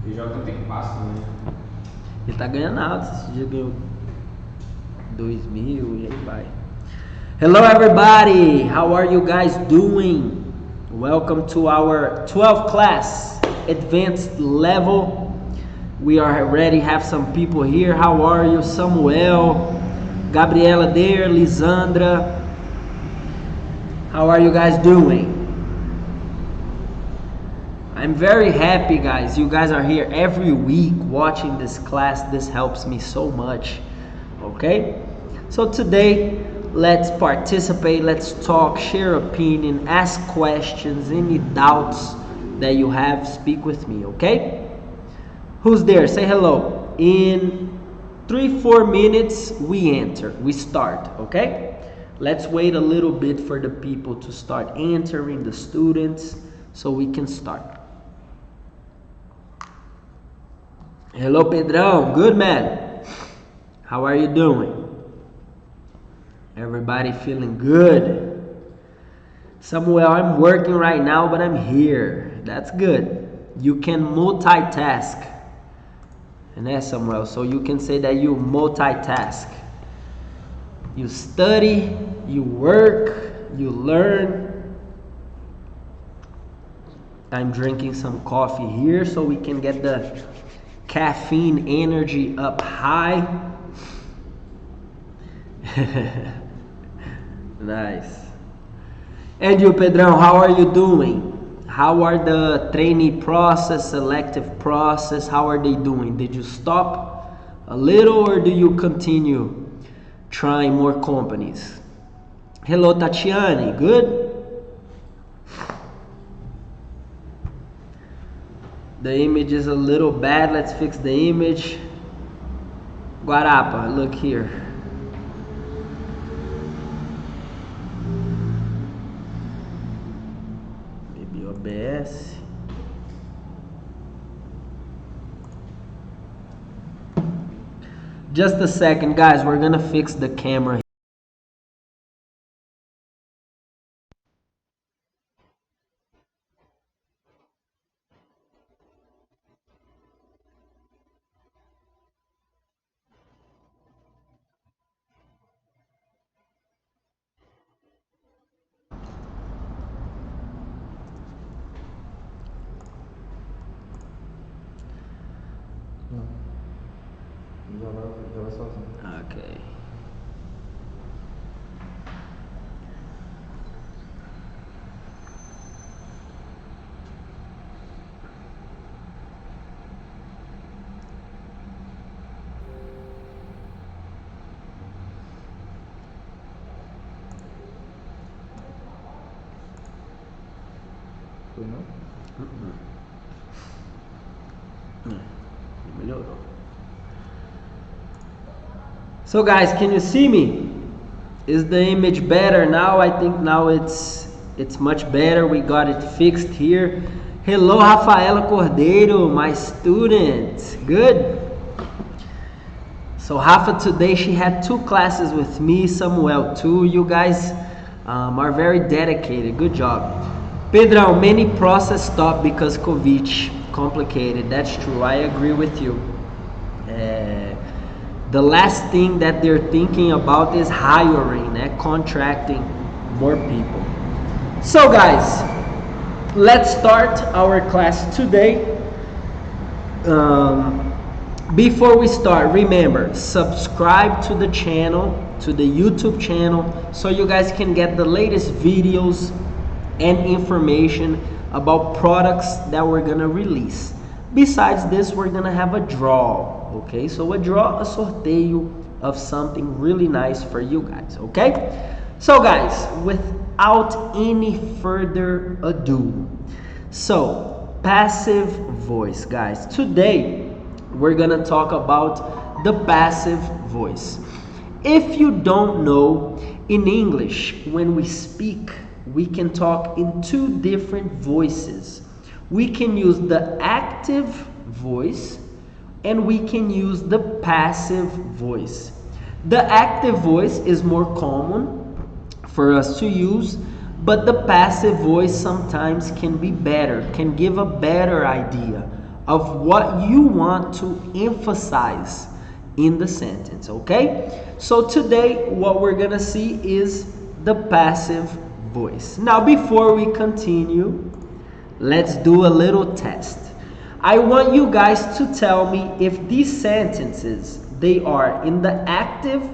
PJ tem passo, né? Ele tá ganhando alto, esse dia ganhou 2.000 e aí vai. Hello everybody, how are you guys doing? Welcome to our 12th class, advanced level. We are already have some people here. How are you? Samuel, Gabriela there, Lisandra. How are you guys doing? I'm very happy, guys. You guys are here every week watching this class. This helps me so much. Okay? So today, let's participate, let's talk, share opinion, ask questions, any doubts that you have, speak with me, okay? Who's there? Say hello. In 3-4 minutes, we start, okay? Let's wait a little bit for the people to start entering, the students, so we can start. Hello, Pedrão. Good, man. How are you doing? Everybody feeling good? Samuel, I'm working right now, but I'm here. That's good. You can multitask. And that's Samuel. So you can say that you multitask. You study, you work, you learn. I'm drinking some coffee here so we can get the caffeine energy up high. Nice. And you, Pedrão, how are you doing? How are the trainee process, selective process, how are they doing? Did you stop a little or do you continue trying more companies? Hello, Tatiane, good? The image is a little bad. Let's fix the image. Guarapa, look here. Maybe OBS. Just a second, guys. We're gonna fix the camera. Okay. Melhorou. So guys, can you see me? Is the image better now? I think now it's much better. We got it fixed here. Hello, Rafaela Cordeiro, my student. Good. So Rafa today, she had 2 classes with me, Samuel too. You guys are very dedicated. Good job. Pedrão, many process stopped because COVID. Complicated. That's true. I agree with you. The last thing that they're thinking about is hiring, contracting more people. So guys, let's start our class today. Before we start, remember, subscribe to the channel, to the YouTube channel, so you guys can get the latest videos and information about products that we're gonna release. Besides this, we're gonna have a draw, okay? So a draw, a sorteio of something really nice for you guys, okay? So guys, without any further ado, so passive voice, guys. Today, we're gonna talk about the passive voice. If you don't know, in English, when we speak, we can talk in 2 different voices. We can use the active voice and we can use the passive voice. The active voice is more common for us to use, but the passive voice sometimes can be better, can give a better idea of what you want to emphasize in the sentence, okay? So today what we're gonna see is the passive voice. Now before we continue, let's do a little test. I want you guys to tell me if these sentences, they are in the active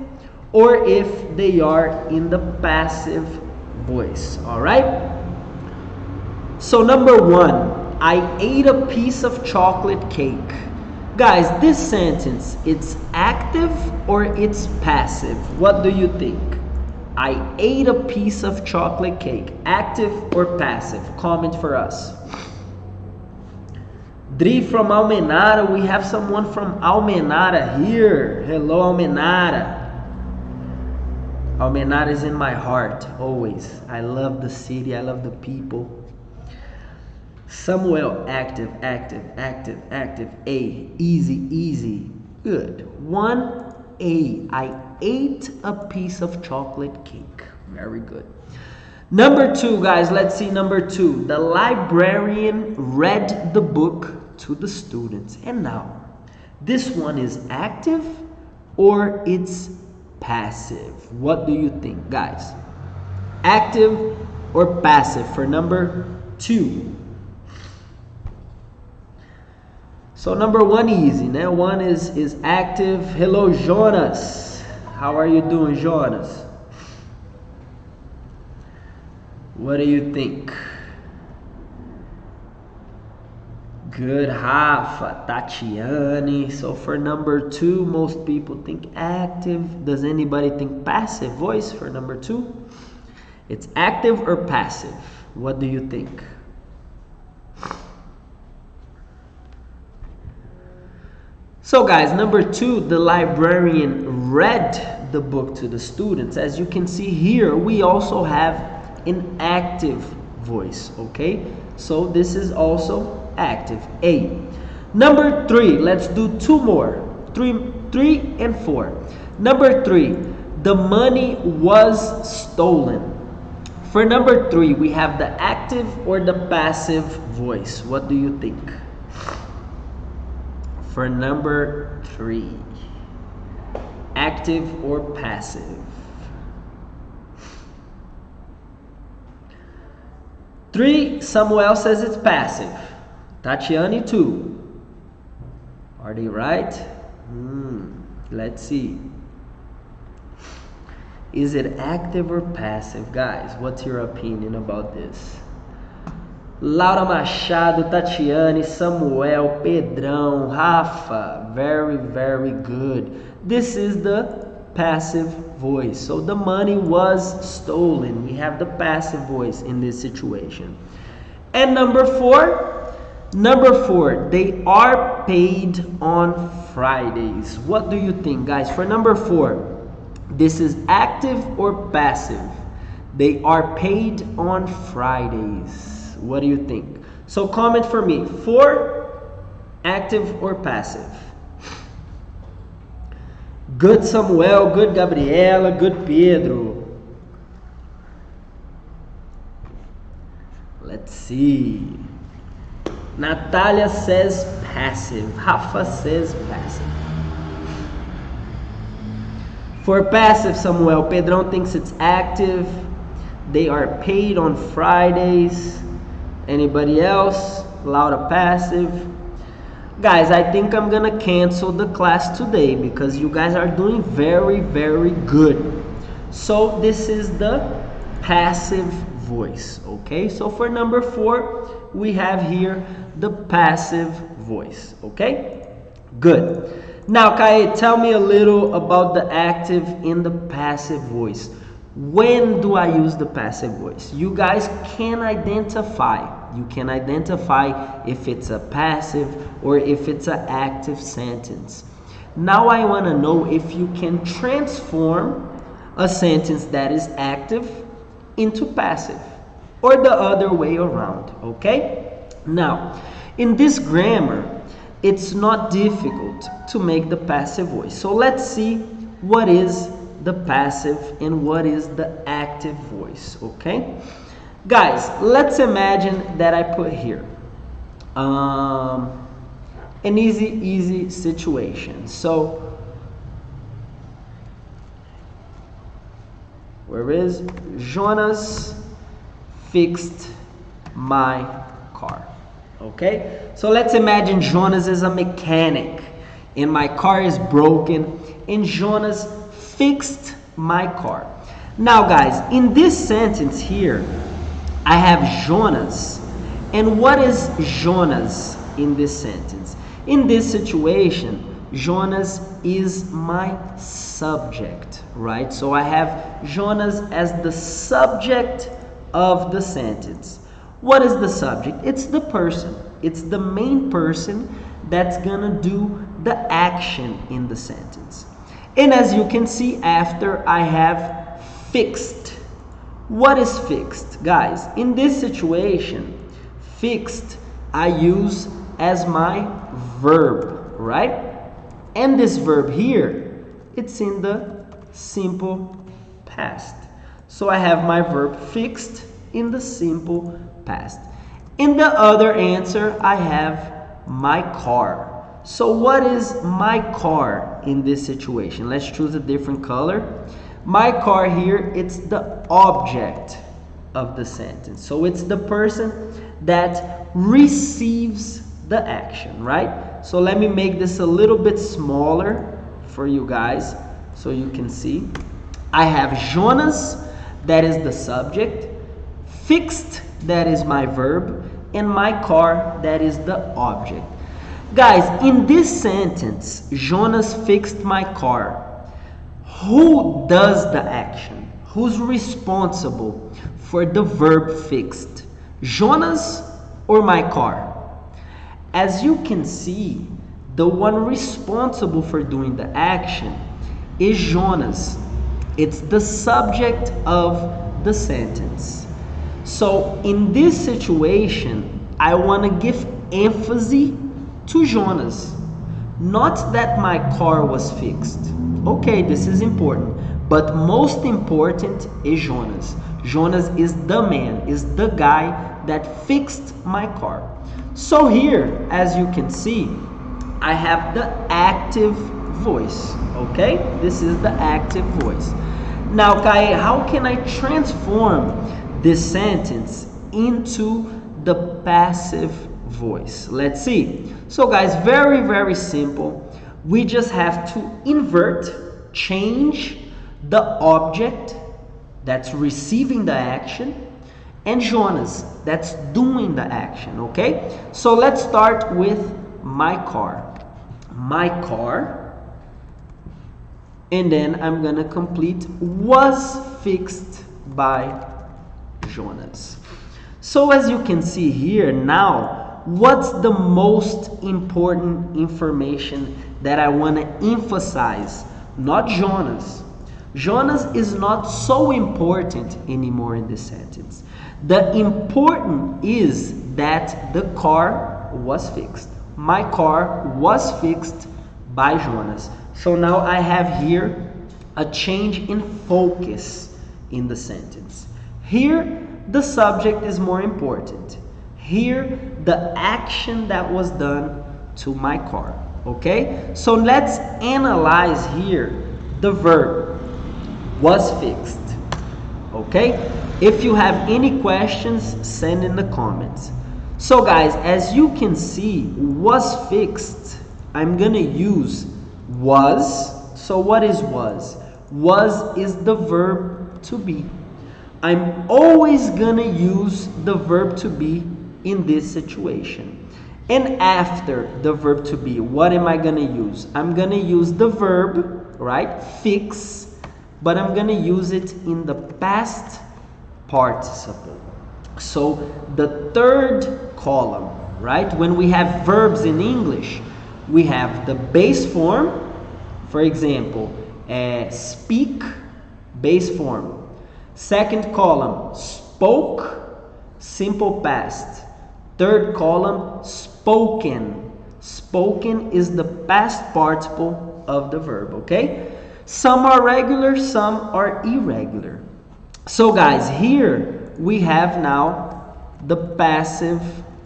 or if they are in the passive voice, all right? So number one, I ate a piece of chocolate cake. Guys, this sentence, it's active or it's passive? What do you think? I ate a piece of chocolate cake. Active or passive? Comment for us. Dri from Almenara. We have someone from Almenara here. Hello, Almenara. Almenara is in my heart, always. I love the city. I love the people. Samuel, active, active, active, active. A, easy, easy. Good. 1A, I ate a piece of chocolate cake. Very good. Number 2, guys, let's see number 2. The librarian read the book to the students. And now, this one is active or it's passive? What do you think, guys? Active or passive for number 2? So number 1 easy, né? 1 is active. Hello, Jonas. How are you doing, Jonas? What do you think? Good, Rafa, Tatiane. So for number 2, most people think active. Does anybody think passive voice for number 2? It's active or passive? What do you think? So guys, number 2, the librarian read the book to the students. As you can see here, we also have an active voice, okay? So this is also active, A. Number 3, let's do 2 more. 3 and 4. Number 3, the money was stolen. For number 3, we have the active or the passive voice. What do you think? For number 3, active or passive? 3, Samuel says it's passive. Tatiane too. Are they right? Let's see. Is it active or passive? Guys, what's your opinion about this? Laura Machado, Tatiane, Samuel, Pedrão, Rafa. Very, very good. This is the passive voice. So the money was stolen. We have the passive voice in this situation. And number 4, they are paid on Fridays. What do you think, guys? For number 4, this is active or passive? They are paid on Fridays. What do you think? So comment for me. 4, active or passive? Good Samuel, good Gabriela, good Pedro. Let's see. Natalia says passive. Rafa says passive. For passive, Samuel, Pedrão thinks it's active. They are paid on Fridays. Anybody else? Laura, passive. Guys, I think I'm gonna cancel the class today because you guys are doing very, very good. So this is the passive voice, okay? So for number 4, we have here the passive voice, okay? Good. Now, Kai, tell me a little about the active and the passive voice. When do I use the passive voice? You guys can identify. You can identify if it's a passive or if it's an active sentence. Now I want to know if you can transform a sentence that is active into passive or the other way around, okay? Now, in this grammar, it's not difficult to make the passive voice. So let's see what is the passive and what is the active voice, okay? Guys, let's imagine that I put here An easy situation. So where is Jonas fixed my car? Okay, so let's imagine Jonas is a mechanic and my car is broken and Jonas fixed my car. Now guys, in this sentence here I have Jonas, and what is Jonas in this sentence? In this situation, Jonas is my subject, right? So I have Jonas as the subject of the sentence. What is the subject? It's the person. It's the main person that's gonna do the action in the sentence. And as you can see, after I have fixed. What is fixed? Guys, in this situation, fixed I use as my verb, right? And this verb here, it's in the simple past. So I have my verb fixed in the simple past. In the other answer, I have my car. So what is my car in this situation? Let's choose a different color. My car here, it's the object of the sentence. So it's the person that receives the action, right? So let me make this a little bit smaller for you guys so you can see. I have Jonas, that is the subject, fixed, that is my verb, and my car, that is the object. Guys, in this sentence, Jonas fixed my car. Who does the action? Who's responsible for the verb fixed? Jonas or my car? As you can see, the one responsible for doing the action is Jonas. It's the subject of the sentence. So in this situation, I want to give emphasis to Jonas. Not that my car was fixed. Okay, this is important. But most important is Jonas. Jonas is the man, is the guy that fixed my car. So here, as you can see, I have the active voice. Okay, this is the active voice. Now, Kai, how can I transform this sentence into the passive voice? Let's see. So guys, very simple. We just have to invert, change the object that's receiving the action and Jonas that's doing the action, okay? So let's start with my car. My car, and then I'm gonna complete was fixed by Jonas. So as you can see here now, what's the most important information that I want to emphasize? Not Jonas. Jonas is not so important anymore in this sentence. The important is that the car was fixed. My car was fixed by Jonas. So now I have here a change in focus in the sentence. Here, the subject is more important. Here, the action that was done to my car. Okay? So let's analyze here the verb was fixed. Okay? If you have any questions, send in the comments. So guys, as you can see, was fixed, I'm gonna use was. So what is was? Was is the verb to be. I'm always gonna use the verb to be in this situation. And after the verb to be, what am I gonna use? I'm gonna use the verb, right? Fix, but I'm gonna use it in the past participle. So the third column, right? When we have verbs in English, we have the base form, for example, speak, base form. Second column, spoke, simple past. Third column, spoken. Spoken is the past participle of the verb, okay? Some are regular, some are irregular. So guys, here we have now the passive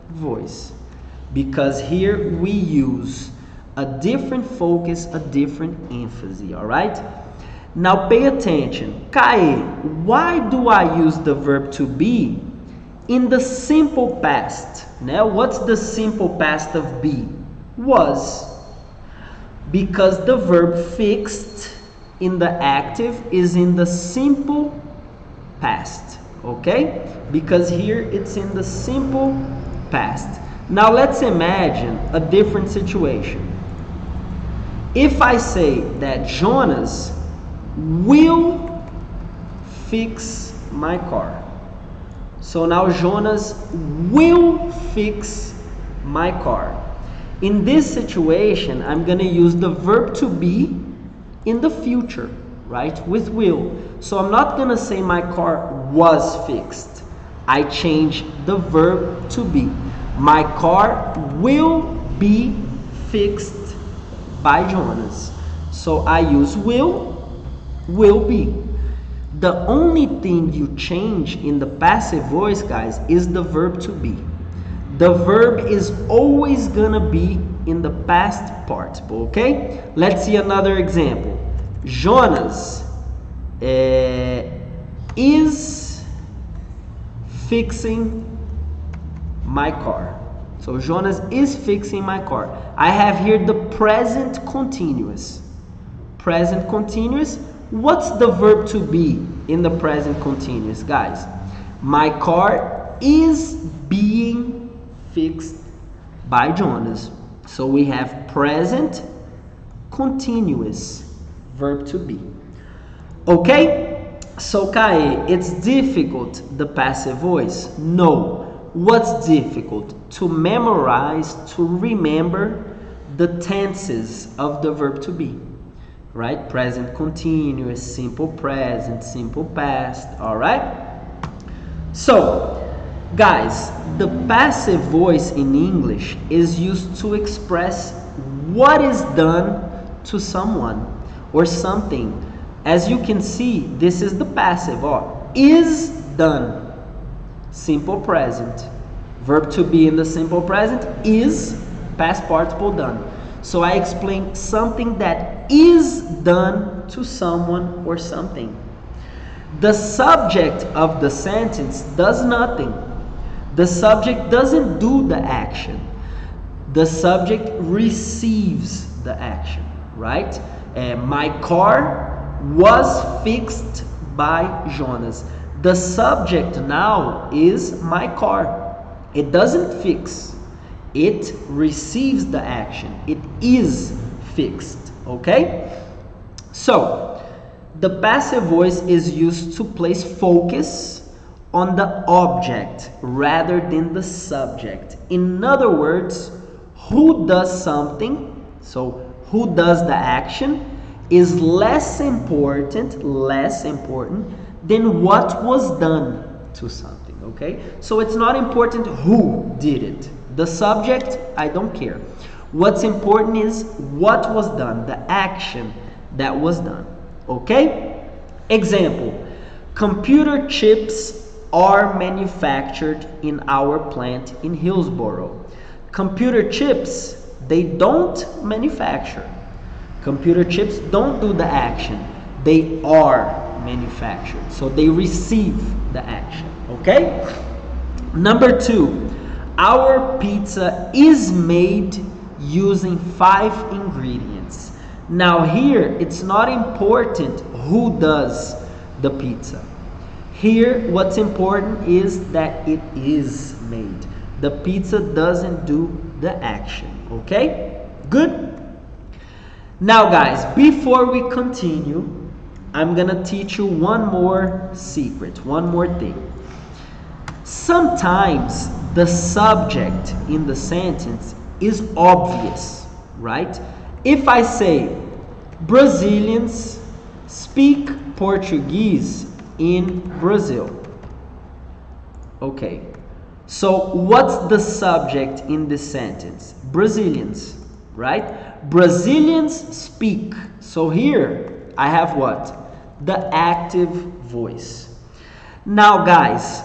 voice. because here we use a different focus, a different emphasis, all right? Now pay attention. Caê, why do I use the verb to be in the simple past? Now, what's the simple past of be? Was. Because the verb fixed in the active is in the simple past, okay? Because here it's in the simple past. Now let's imagine a different situation. If I say that Jonas will fix my car. So now Jonas will fix my car. In this situation, I'm going to use the verb to be in the future, right? With will. So I'm not going to say my car was fixed. I change the verb to be. My car will be fixed by Jonas. So I use will be. The only thing you change in the passive voice, guys, is the verb to be. The verb is always gonna be in the past participle, okay? Let's see another example. Jonas is fixing my car. So Jonas is fixing my car. I have here the present continuous. Present continuous. What's the verb to be in the present continuous, guys? My car is being fixed by Jonas. So we have present continuous verb to be. Okay? So Caê, it's difficult, the passive voice? No. What's difficult? To memorize, to remember the tenses of the verb to be. Right? Present continuous, simple present, simple past. Alright? So, guys, the passive voice in English is used to express what is done to someone or something. As you can see, this is the passive. Is done. Simple present. Verb to be in the simple present is past participle done. So I explain something that is done to someone or something. The subject of the sentence does nothing. The subject doesn't do the action. The subject receives the action, right? My car was fixed by Jonas. The subject now is my car. It doesn't fix. It receives the action. It is fixed, okay? So, the passive voice is used to place focus on the object rather than the subject. In other words, who does something, so who does the action, is less important than what was done to something, okay? So it's not important who did it. The subject, I don't care. What's important is what was done, the action that was done, okay? Example, computer chips are manufactured in our plant in Hillsboro. Computer chips, they don't manufacture. Computer chips don't do the action. They are manufactured. So they receive the action, okay? Number 2, our pizza is made using 5 ingredients. Now here, it's not important who does the pizza. Here, what's important is that it is made. The pizza doesn't do the action, okay? Good? Now guys, before we continue, I'm gonna teach you one more secret, one more thing. Sometimes the subject in the sentence is obvious, right? If I say, Brazilians speak Portuguese in Brazil. Okay, so what's the subject in this sentence? Brazilians, right? Brazilians speak. So here I have what? The active voice. Now guys,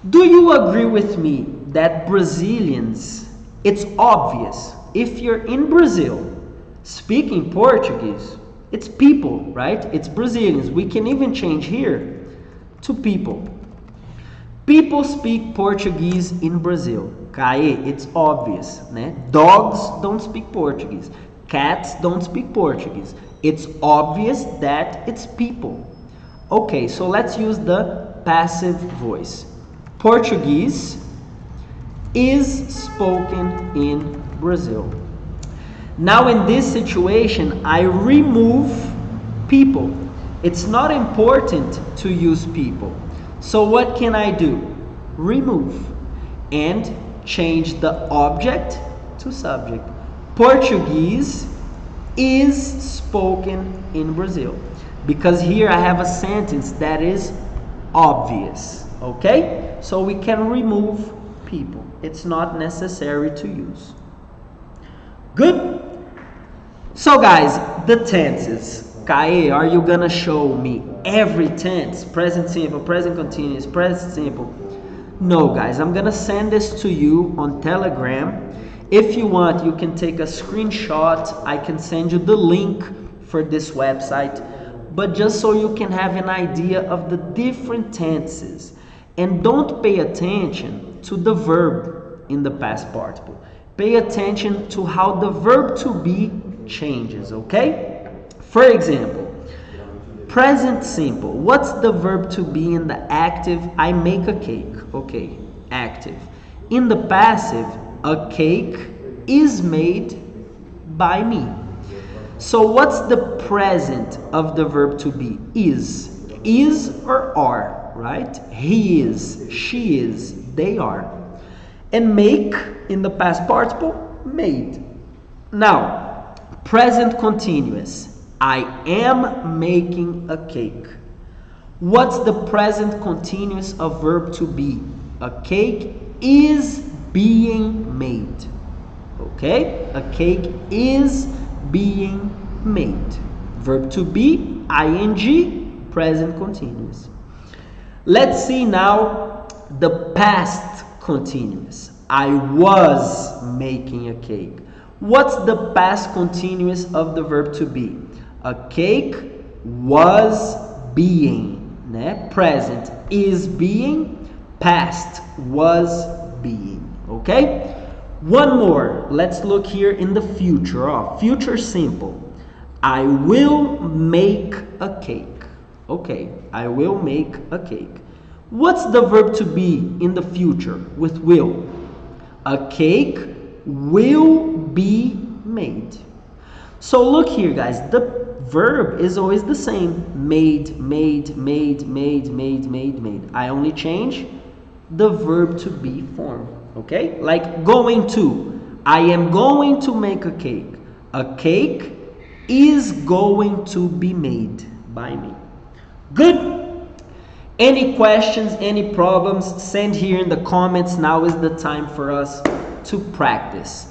do you agree with me that Brazilians It's obvious. If you're in Brazil speaking Portuguese, it's people, right? It's Brazilians. We can even change here to people. People speak Portuguese in Brazil. Caê, it's obvious, né? Dogs don't speak Portuguese. Cats don't speak Portuguese. It's obvious that it's people. Okay, so let's use the passive voice. Portuguese is spoken in Brazil. Now in this situation, I remove people. It's not important to use people. So what can I do? Remove and change the object to subject. Portuguese is spoken in Brazil. Because here I have a sentence that is obvious. Okay? So we can remove people. It's not necessary to use. Good? So guys, the tenses. Caê, are you gonna show me every tense? Present simple, present continuous, present simple. No guys, I'm gonna send this to you on Telegram. If you want, you can take a screenshot. I can send you the link for this website. But just so you can have an idea of the different tenses. And don't pay attention to the verb in the past participle. Pay attention to how the verb to be changes, okay? For example, present simple. What's the verb to be in the active? I make a cake. Okay, active. In the passive, a cake is made by me. So what's the present of the verb to be? Is or are, right? He is, she is, they are. And make in the past participle, made. Now, present continuous. I am making a cake. What's the present continuous of verb to be? A cake is being made. Okay? A cake is being made. Verb to be, ing, present continuous. Let's see now the past continuous. I was making a cake. What's the past continuous of the verb to be? A cake was being, né? Present is being, past was being, okay? One more, let's look here in the future. Future simple. I will make a cake. Okay, I will make a cake. What's the verb to be in the future with will? A cake will be made. So look here guys, the verb is always the same. Made, made, made, made, made, made, made. I only change the verb to be form. Okay? Like going to. I am going to make a cake. A cake is going to be made by me. Good? Any questions, any problems, send here in the comments. Now is the time for us to practice.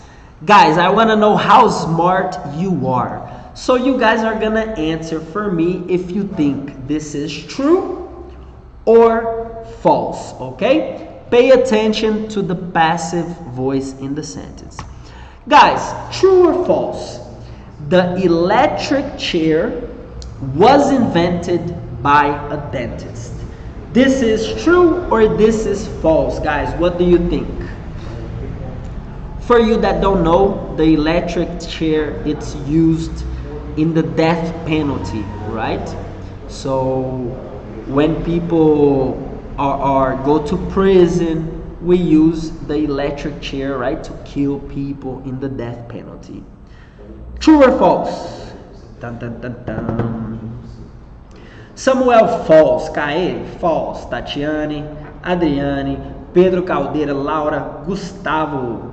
Guys, I want to know how smart you are. So you guys are going to answer for me if you think this is true or false, okay? Pay attention to the passive voice in the sentence. Guys, true or false? The electric chair was invented by a dentist. This is true or this is false, guys? What do you think? For you that don't know, the electric chair, it's used in the death penalty, right? So when people go to prison, we use the electric chair, right, to kill people in the death penalty. True or false? Dun, dun, dun, dun. Samuel, false. Caê, false. Tatiane, Adriane, Pedro Caldeira, Laura, Gustavo,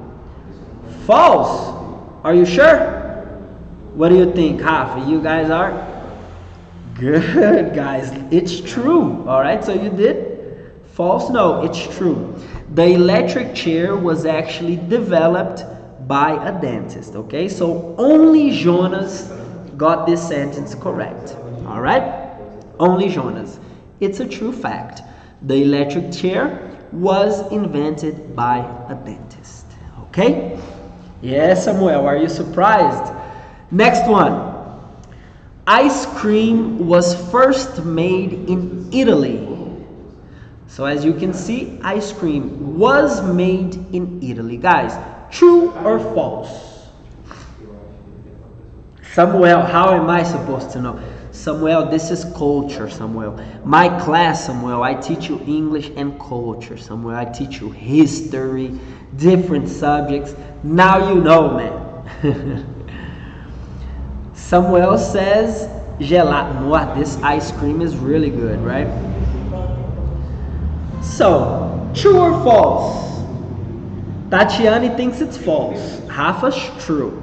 false. Are you sure? What do you think, Rafa? You guys are? Good, guys. It's true. All right, so you did? False? No, it's true. The electric chair was actually developed by a dentist, okay? So only Jonas got this sentence correct, all right? Only Jonas. It's a true fact. The electric chair was invented by a dentist, okay? Yes, Samuel, are you surprised? Next one. Ice cream was first made in Italy. So as you can see, ice cream was made in Italy. Guys, true or false? Samuel, how am I supposed to know? Samuel, this is culture, Samuel. My class, Samuel, I teach you English and culture, Samuel. I teach you history, different subjects. Now you know, man. Samuel says gelato. Wow, this ice cream is really good, right? So, true or false? Tatiana thinks it's false. Rafa's true.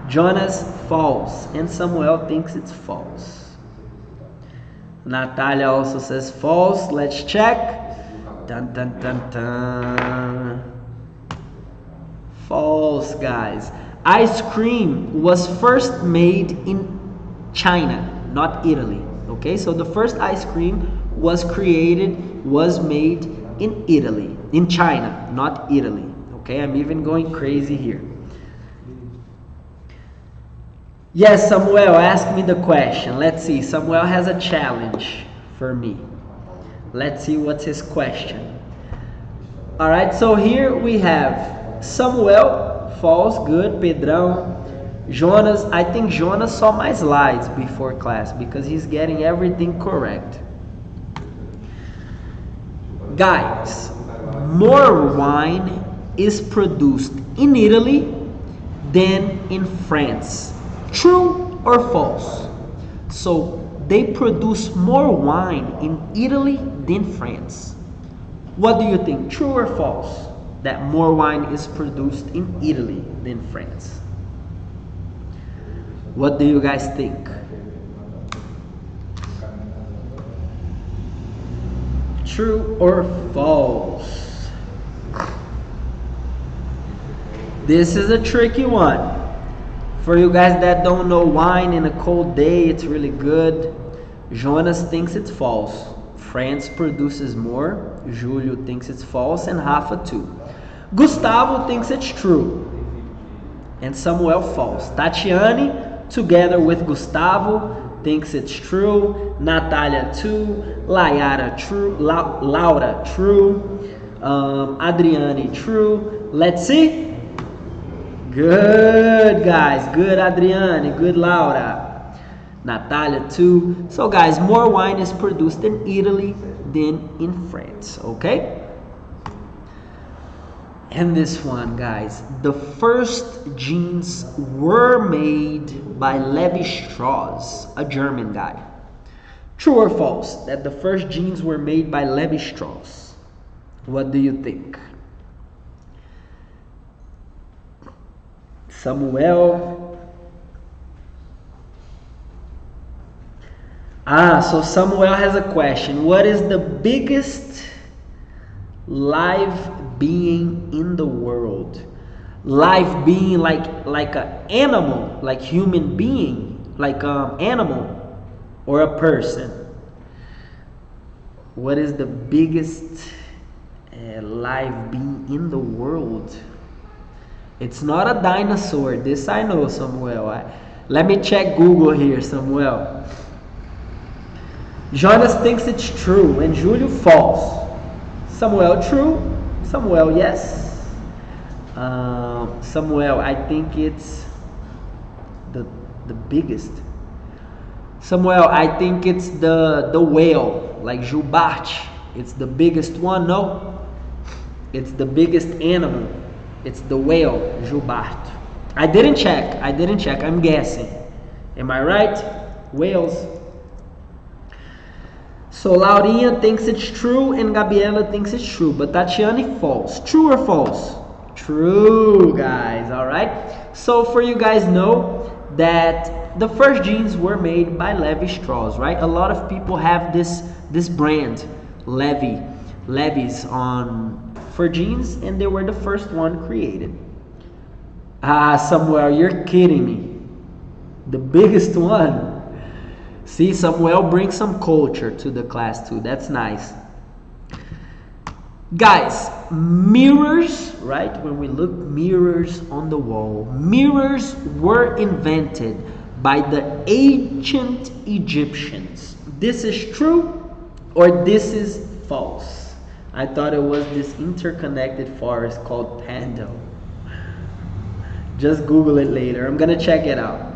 Jonas, false. And Samuel thinks it's false. Natalia also says false. Let's check. Dun, dun, dun, dun. False, guys. Ice cream was first made in China, not Italy. Okay, so the first ice cream was made in Italy, in China, not Italy. Okay, I'm even going crazy here. Yes, Samuel, ask me the question. Let's see. Samuel has a challenge for me. Let's see what's his question. All right, so here we have Samuel. False, good. Pedrão, Jonas, I think Jonas saw my slides before class because he's getting everything correct. Guys, more wine is produced in Italy than in France. True or false? So they produce more wine in Italy than France. What do you think? True or false? That more wine is produced in Italy than France. What do you guys think? True or false? This is a tricky one. For you guys that don't know, wine in a cold day, it's really good. Jonas thinks it's false. France produces more. Julio thinks it's false, and Rafa too. Gustavo thinks it's true, and Samuel false. Tatiane, together with Gustavo, thinks it's true. Natalia too. Layara true. Laura true. Adriane true. Let's see. Good, guys. Good, Adriane. Good, Laura. Natalia too. So guys, more wine is produced in Italy than in France. Okay. And this one, guys, the first jeans were made by Levi Strauss, a German guy. True or false that the first jeans were made by Levi Strauss? What do you think? Samuel. So Samuel has a question. What is the biggest live being in the world? Live being like an animal, like human being, like animal, or a person? What is the biggest live being in the world? It's not a dinosaur. This I know, Samuel. Let me check Google here, Samuel. Jonas thinks it's true, and Julio false. Samuel true. Samuel yes. Samuel, I think it's the biggest. Samuel, I think it's the whale, like jubarte. It's the biggest one. No, it's the biggest animal. It's the whale, jubarte. I didn't check. I'm guessing. Am I right? Whales. So Laurinha thinks it's true and Gabriela thinks it's true, but Tatiana false. True or false? True, guys. All right. So for you guys know that the first jeans were made by Levi Strauss, right? A lot of people have this brand, Levi's for jeans, and they were the first one created. Samuel, you're kidding me. The biggest one. See, Samuel brings some culture to the class too. That's nice. Guys, mirrors, right? When we look mirrors on the wall, mirrors were invented by the ancient Egyptians. This is true or this is false? I thought it was this interconnected forest called Pando. Just Google it later. I'm gonna check it out.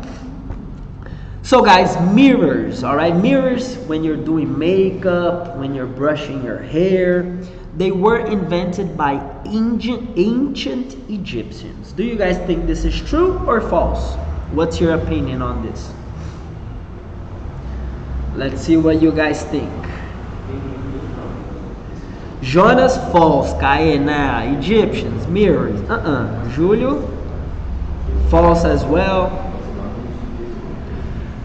So guys, mirrors, all right? Mirrors when you're doing makeup, when you're brushing your hair, they were invented by ancient Egyptians. Do you guys think this is true or false? What's your opinion on this? Let's see what you guys think. Jonas, false. Caena, Egyptians, mirrors. Julio, false as well.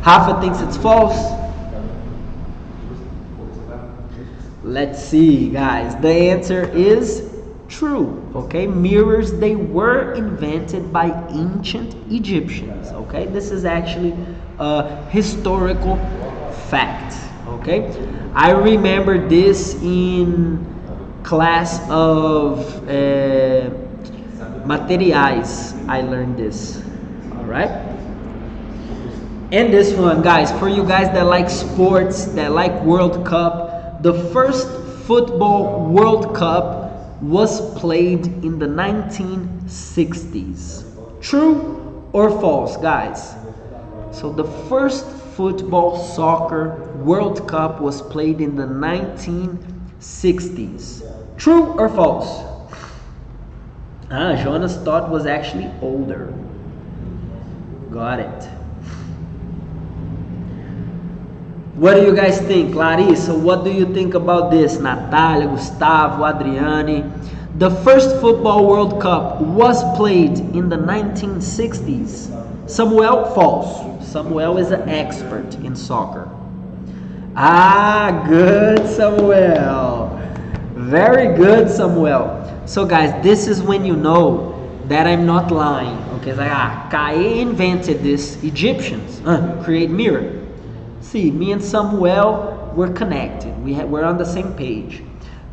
Rafa thinks it's false. Let's see, guys. The answer is true. Okay, mirrors, they were invented by ancient Egyptians. Okay, this is actually a historical fact. Okay, I remember this in class of materiais. I learned this. All right. And this one, guys, for you guys that like sports, that like World Cup, the first football World Cup was played in the 1960s. True or false, guys? So the first football soccer World Cup was played in the 1960s. True or false? Jonas thought was actually older. Got it. What do you guys think? Larissa, what do you think about this? Natália, Gustavo, Adriane. The first football World Cup was played in the 1960s. Samuel, false. Samuel is an expert in soccer. Good, Samuel. Very good, Samuel. So guys, this is when you know that I'm not lying. Okay, it's like, Caê invented this. Egyptians create mirror. See, me and Samuel, we're connected. We're on the same page.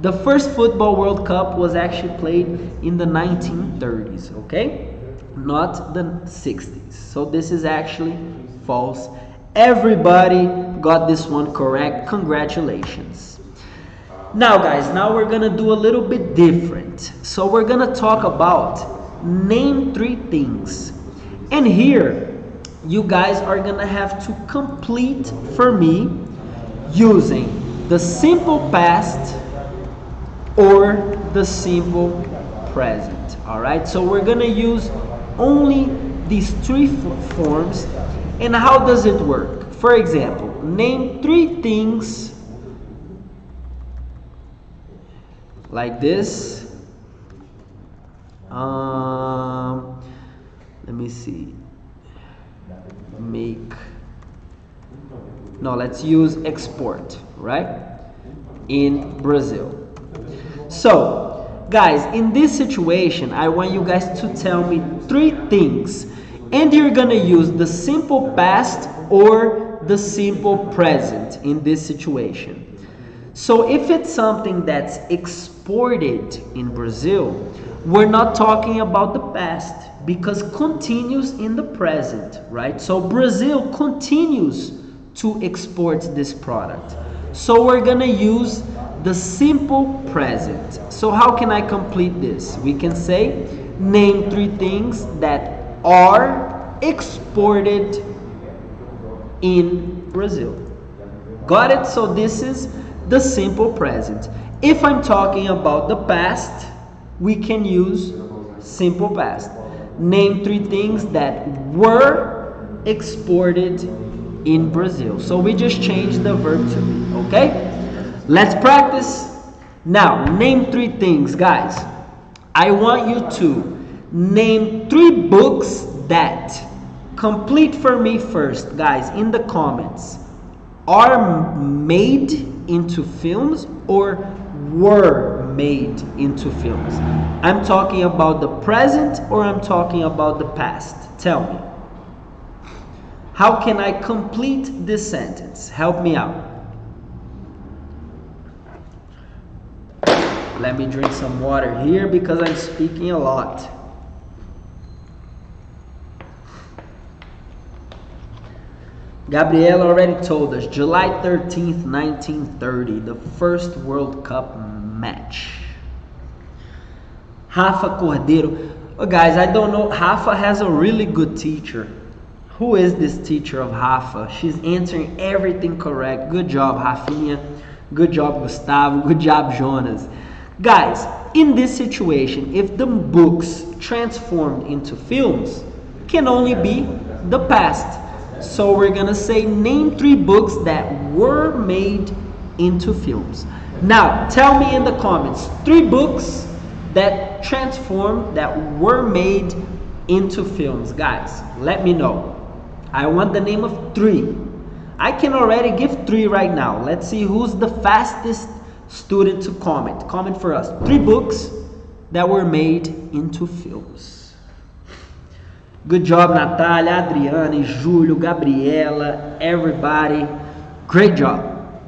The first football World Cup was actually played in the 1930s, okay? Not the 60s. So this is actually false. Everybody got this one correct. Congratulations. Now guys, now we're gonna do a little bit different. So we're gonna talk about name 3 things. And here, you guys are gonna have to complete for me using the simple past or the simple present. All right, so we're gonna use only these 3 forms. And how does it work? For example, name 3 things like this. Let me see. Let's use export, right? In Brazil. So, guys, in this situation, I want you guys to tell me 3 things. And you're gonna use the simple past or the simple present in this situation. So if it's something that's exported in Brazil, we're not talking about the past because continues in the present, right? So Brazil continues to export this product. So we're gonna use the simple present. So how can I complete this? We can say, name 3 things that are exported in Brazil. Got it? So this is the simple present. If I'm talking about the past, we can use simple past. Name 3 things that were exported in Brazil. So we just changed the verb to be, okay? Let's practice. Now, name 3 things, guys. I want you to name 3 books that, complete for me first, guys, in the comments, are made into films or were made into films. I'm talking about the present or I'm talking about the past. Tell me. How can I complete this sentence? Help me out. Let me drink some water here because I'm speaking a lot. Gabriela already told us, July 13th, 1930, the first World Cup match. Rafa Cordeiro. Oh, guys, I don't know. Rafa has a really good teacher. Who is this teacher of Rafa? She's answering everything correct. Good job, Rafinha. Good job, Gustavo. Good job, Jonas. Guys, in this situation, if the books transformed into films, can only be the past. So we're gonna say, name 3 books that were made into films. Now, tell me in the comments, 3 books that transformed, that were made into films. Guys, let me know. I want the name of 3. I can already give 3 right now. Let's see who's the fastest student to comment. Comment for us. 3 books that were made into films. Good job, Natália, Adriane, Júlio, Gabriela, everybody. Great job.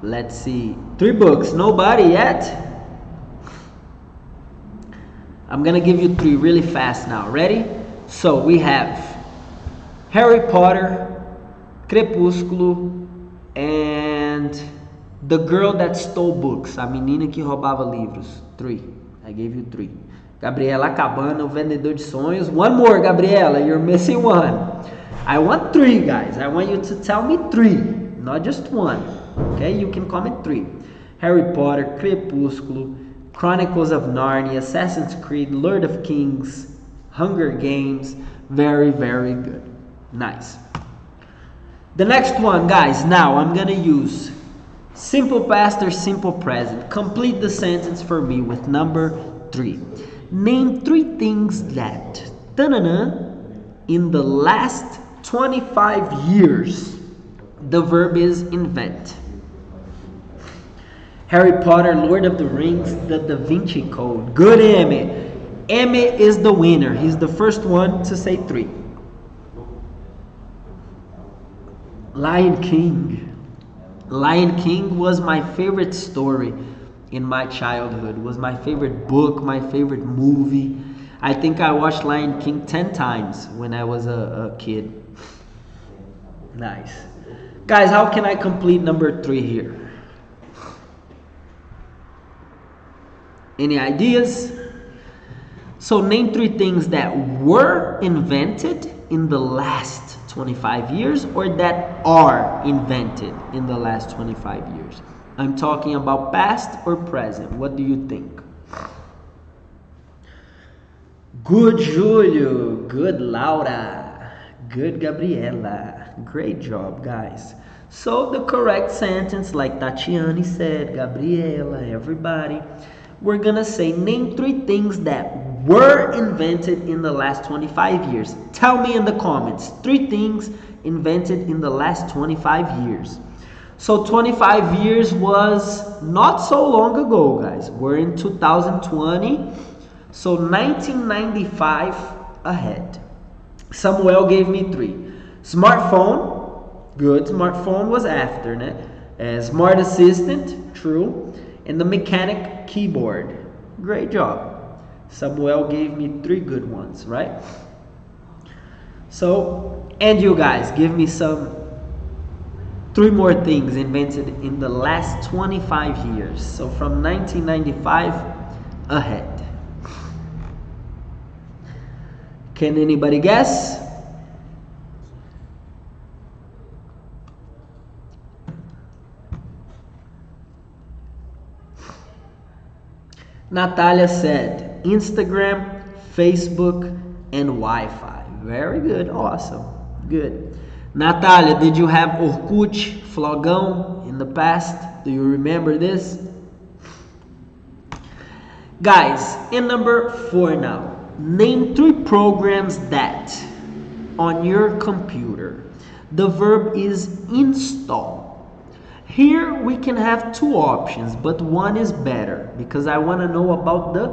Let's see. 3 books. Nobody yet? I'm gonna give you 3 really fast now. Ready? So we have Harry Potter, Crepúsculo, and The Girl That Stole Books. A menina que roubava livros. 3. I gave you 3. Gabriela Cabana, O Vendedor de Sonhos. One more, Gabriela. You're missing one. I want 3, guys. I want you to tell me 3, not just 1. Okay? You can comment 3. Harry Potter, Crepúsculo, Chronicles of Narnia, Assassin's Creed, Lord of Kings, Hunger Games. Very, very good. Nice. The next one, guys. Now I'm gonna use simple past or simple present. Complete the sentence for me with number 3. Name 3 things that in the last 25 years, the verb is invent. Harry Potter, Lord of the Rings, The Da Vinci Code. Good, Amy. Amy is the winner. He's the first one to say 3. Lion King. Lion King was my favorite story in my childhood. Was my favorite book, my favorite movie. I think I watched Lion King 10 times when I was a kid. Nice. Guys, how can I complete number 3 here? Any ideas? So name 3 things that were invented in the last 25 years or that are invented in the last 25 years. I'm talking about past or present. What do you think? Good, Julio. Good, Laura. Good, Gabriela. Great job, guys. So the correct sentence, like Tatiana said, Gabriela, everybody, we're gonna say, name 3 things that were invented in the last 25 years. Tell me in the comments, 3 things invented in the last 25 years. So 25 years was not so long ago, guys. We're in 2020, so 1995 ahead. Samuel gave me 3. Smartphone, good. Smartphone was after, né? Smart assistant, true. And the mechanic keyboard. Great job. Samuel gave me 3 good ones, right? So, and you guys, give me some 3 more things invented in the last 25 years. So from 1995 ahead. Can anybody guess? Natalia said Instagram, Facebook, and Wi-Fi. Very good. Awesome. Good. Natalia, did you have Orkut, Flogão in the past? Do you remember this? Guys, in number 4 now. Name 3 programs that on your computer the verb is install. Here we can have 2 options, but one is better because I want to know about the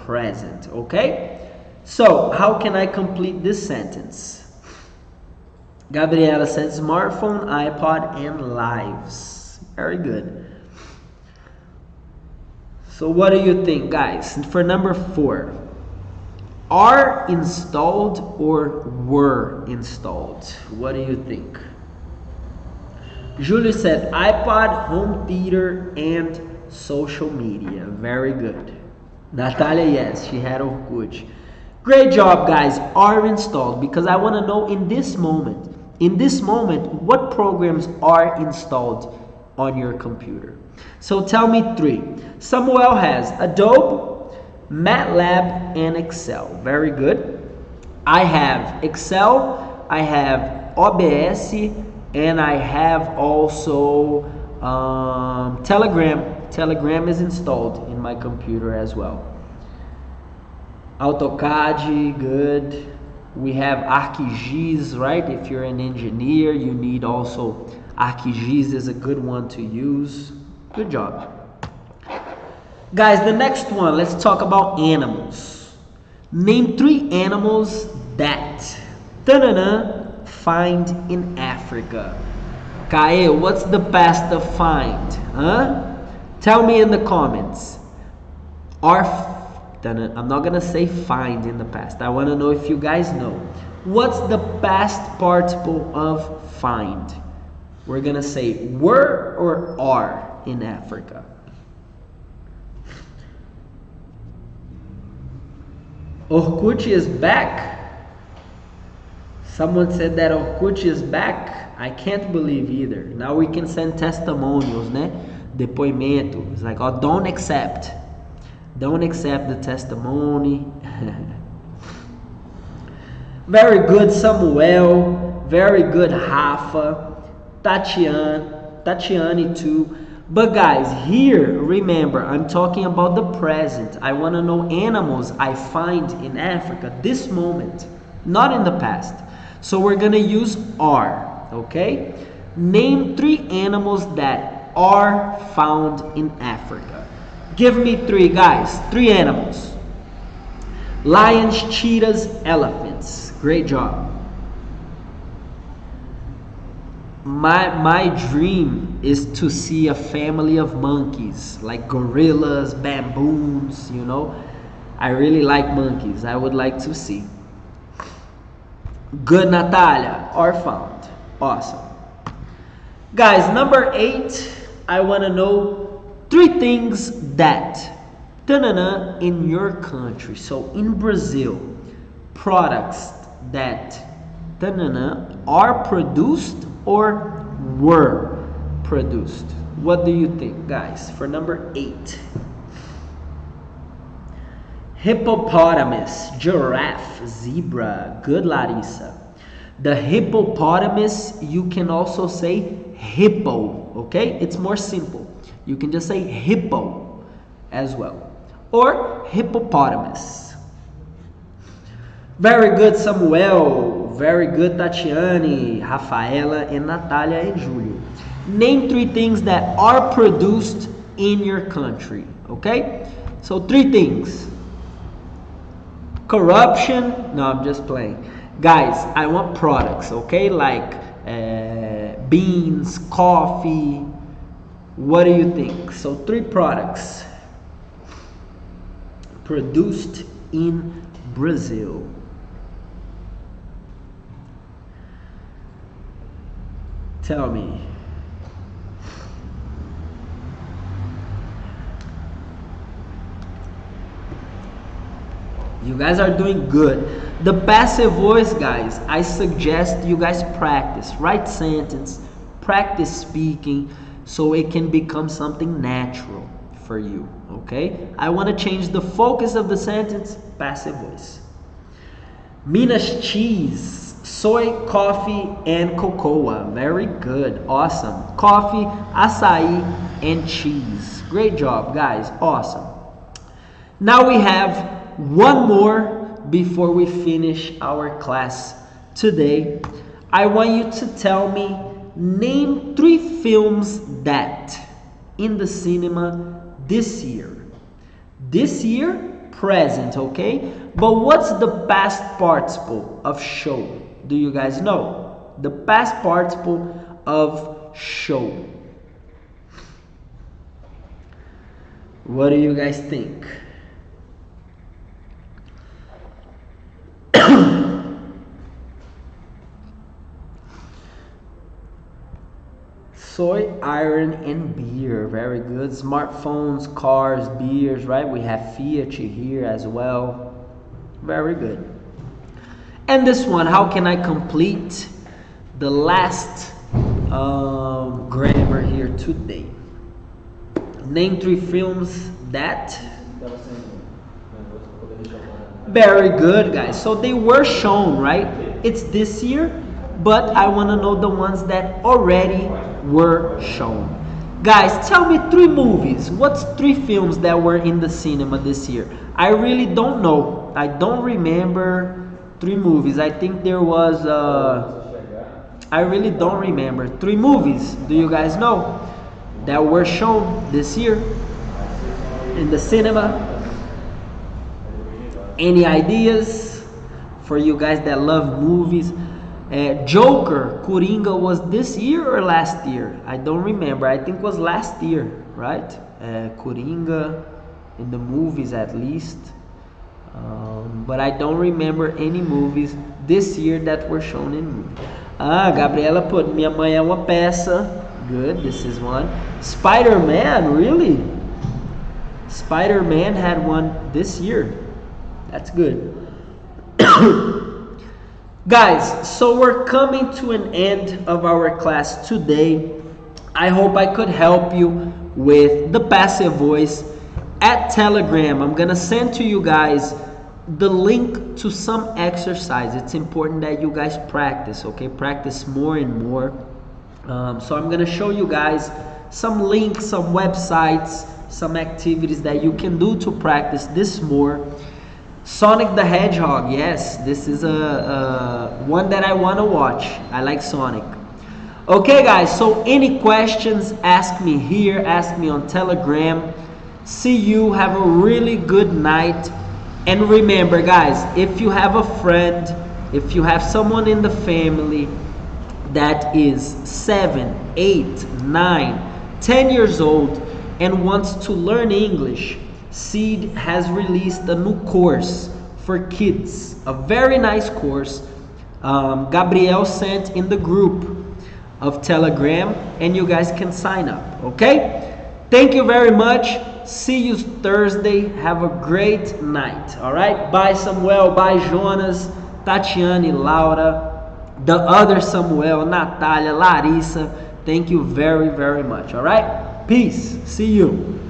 present, okay? So, how can I complete this sentence? Gabriela said smartphone, iPod, and lives. Very good. So what do you think, guys? For number 4, are installed or were installed? What do you think? Julio said iPod, home theater, and social media. Very good. Natalia, yes, she had Orkut. Great job, guys. Are installed, because I want to know in this moment, what programs are installed on your computer. So tell me 3. Samuel has Adobe, MATLAB, and Excel. Very good. I have Excel, I have OBS, and I have also Telegram. Telegram is installed in my computer as well. AutoCAD, good. We have ArcGIS, right? If you're an engineer, you need also ArcGIS is a good one to use. Good job. Guys, the next one, let's talk about animals. Name 3 animals that find in Africa. Kae, what's the past of find? Huh? Tell me in the comments. I'm not gonna say find in the past. I want to know if you guys know. What's the past participle of find? We're gonna say were or are in Africa. Orkut is back. Someone said that Orkut is back. I can't believe either. Now we can send testimonials, né? Depoimento. It's like, oh, don't accept the testimony. Very good, Samuel. Very good, Rafa. Tatiane too. But guys, here, remember, I'm talking about the present. I want to know animals I find in Africa this moment, not in the past. So we're going to use are, okay? Name 3 animals that are found in Africa. Give me 3, guys. 3 animals. Lions, cheetahs, elephants. Great job. My dream is to see a family of monkeys, like gorillas, baboons, you know. I really like monkeys. I would like to see. Good, Natalia. Are found. Awesome. Guys, number 8, I want to know 3 things that in your country. So in Brazil, products that are produced or were produced. What do you think, guys? For number 8. Hippopotamus, giraffe, zebra. Good, Larissa. The hippopotamus, you can also say hippo, okay? It's more simple. You can just say hippo as well. Or hippopotamus. Very good, Samuel. Very good, Tatiane, Rafaela, and Natalia, and Julio. Name 3 things that are produced in your country, okay? So 3 things. Corruption. No, I'm just playing. Guys, I want products, okay? Like beans, coffee. What do you think? So 3 products produced in Brazil. Tell me. You guys are doing good. The passive voice, guys, I suggest you guys practice. Write sentence, practice speaking, so it can become something natural for you, okay? I want to change the focus of the sentence, passive voice. Minas cheese. Soy, coffee, and cocoa. Very good. Awesome. Coffee, açaí, and cheese. Great job, guys. Awesome. Now we have one more before we finish our class today. I want you to tell me, name 3 films that in the cinema this year. This year, present, okay? But what's the past participle of show? Do you guys know? The past participle of show. What do you guys think? Soy, iron, and beer. Very good. Smartphones, cars, beers, right? We have Fiat here as well. Very good. And this one, how can I complete the last grammar here today? Name 3 films that... Very good, guys. So they were shown, right? It's this year, but I want to know the ones that already were shown. Guys, tell me 3 movies. What's 3 films that were in the cinema this year? I really don't know. I don't remember 3 movies. I think there was I really don't remember. 3 movies, do you guys know, that were shown this year in the cinema? Any ideas for you guys that love movies? Joker, Coringa was this year or last year? I don't remember. I think it was last year, right? Coringa in the movies at least. But I don't remember any movies this year that were shown in movies. Ah, Gabriela put Minha Mãe é uma Peça. Good, this is one. Spider-Man, really? Spider-Man had one this year. That's good. Guys, so we're coming to an end of our class today. I hope I could help you with the passive voice. At Telegram, I'm gonna send to you guys the link to some exercise. It's important that you guys practice, okay? Practice more and more. So I'm gonna show you guys some links, some websites, some activities that you can do to practice this more. Sonic the Hedgehog, yes, this is a one that I want to watch. I like Sonic. Okay, guys, so any questions, ask me here, ask me on Telegram. See you, have a really good night. And remember, guys, if you have a friend, if you have someone in the family that is 7, 8, 9, 10 years old and wants to learn English, Seed has released a new course for kids, a very nice course. Gabriel sent in the group of Telegram, and you guys can sign up, okay? Thank you very much. See you Thursday. Have a great night, all right? Bye, Samuel. Bye, Jonas, Tatiane, Laura, the other Samuel, Natalia, Larissa. Thank you very, very much, all right? Peace. See you.